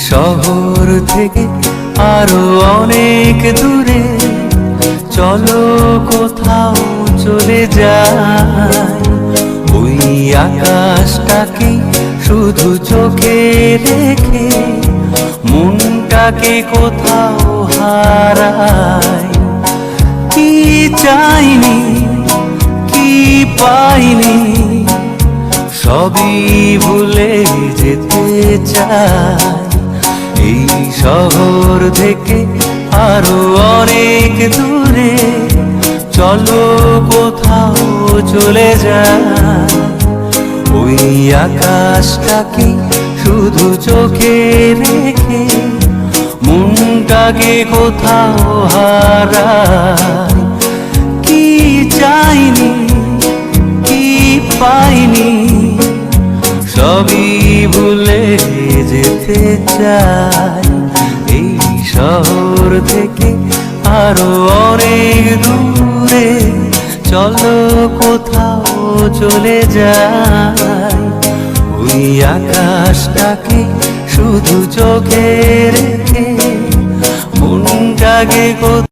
শহর থেকে আরো অনেক দূরে চলো কোথাও চলে যাই। ওই আকাশটাকে শুধু চোখে রেখে মনটাকে কোথাও হারাই। কি চাইনি কি পাইনি সবই ভুলে যেতে চাই। এই শহর থেকে আরো অনেক দূরে চলো কোথাও চলে যাই। ওই আকাশটাকে শুধু চোখে রেখে মনটাকে কোথাও হারাই। কি চাইনি কি পাইনি সবই ভুলে যেতে চাই। এই শহর থেকে আরো অনেক দূরে চলো কোথাও চলে যাই। ওই আকাশটাকে শুধু চোখে রেখে মনটাকে কোথাও